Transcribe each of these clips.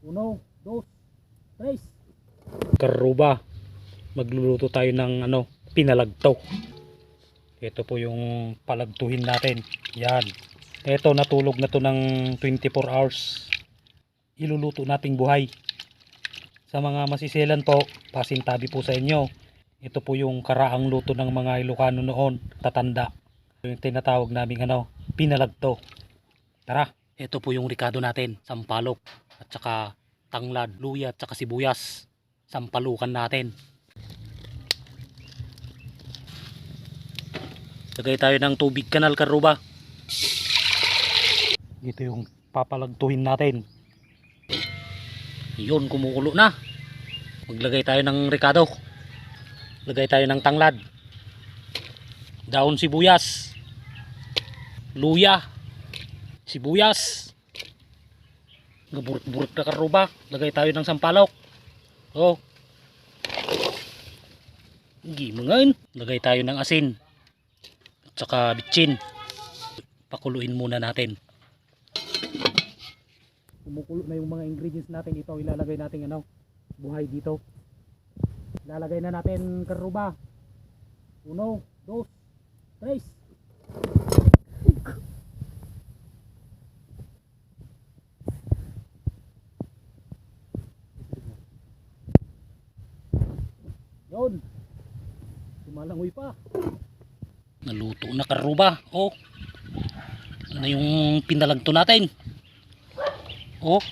Uno, dos, tres. Karuba, magluluto tayo ng pinalagto. Ito po yung palagtuhin natin. Yan. Ito natulog na to ng 24 hours. Iluluto nating buhay. Sa mga masisilan po, pasintabi po sa inyo. Ito po yung karaang luto ng mga Ilocano noon, tatanda. Yung tinatawag naming pinalagto. Tara, ito po yung ricado natin, sampalok at saka tanglad, luya at saka sibuyas. Sampalukan natin. Lagay tayo ng tubig kanal, karuba. Ito yung papalagtuhin natin. Yun, kumukulo na. Maglagay tayo ng ricado. Lagay tayo ng tanglad, daon sibuyas, luya, sibuyas. Burut-burut na, karuba. Lagay tayo ng sampalok. Oh. Gimangan. Lagay tayo ng asin at saka bitchin. Pakuluin muna natin. Kumukulo na yung mga ingredients natin. Ito ilalagay natin buhay dito. Ilalagay na natin, karuba. Uno, dos, tres. Yun. Sumalangoy pa. Naluto na, karuba. Oh. Ano yung pinalagto natin? Oh.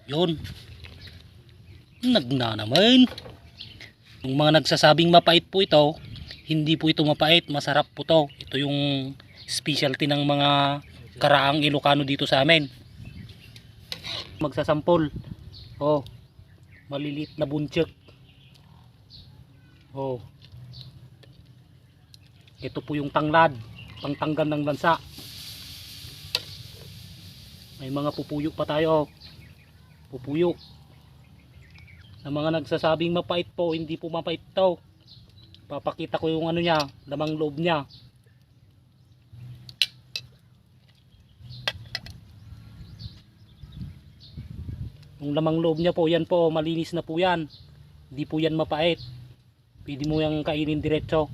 Yun. Nagna naman. Yung mga nagsasabing mapait po ito, hindi po ito mapait, masarap po to. Ito yung specialty ng mga karaang Ilocano dito sa amin. Magsasampol. Oh. Maliliit na bunchek. Oh. Ito po yung tanglad, pangtanggal ng lansa. May mga pupuyo pa tayo. Pupuyo. Sa mga nagsasabing mapait po, hindi po mapait to. Papakita ko yung niya, lamang loob niya. Yung lamang loob niya po, yan po, malinis na po yan. Hindi po yan mapait. Pwede mo yung kainin diretso.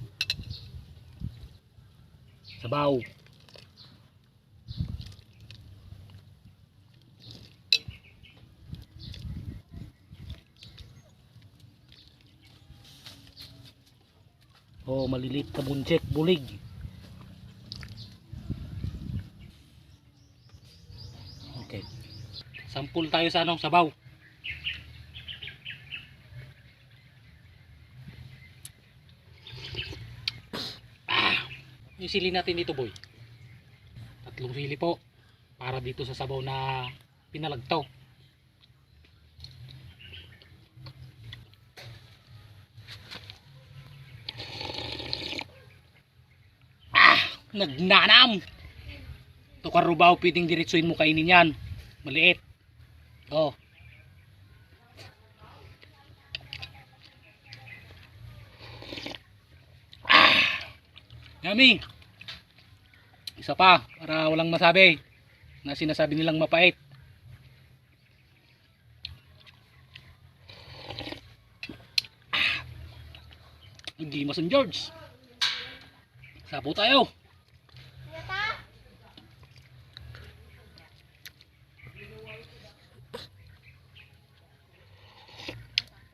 Sabaw. Oh, maliliit na bunchek, bulig. Okay. Sampul tayo sa sabaw. Yung sili natin dito, boy. 3 sili po para dito sa sabaw na pinalagto. Nagnanam. Ito, karubaw, pwedeng diretsuin mo kainin yan. Maliit. Oh. Yummy. Isa pa para walang masabi na sinasabi nilang mapait. Hindi Mason George. Sapo tayo.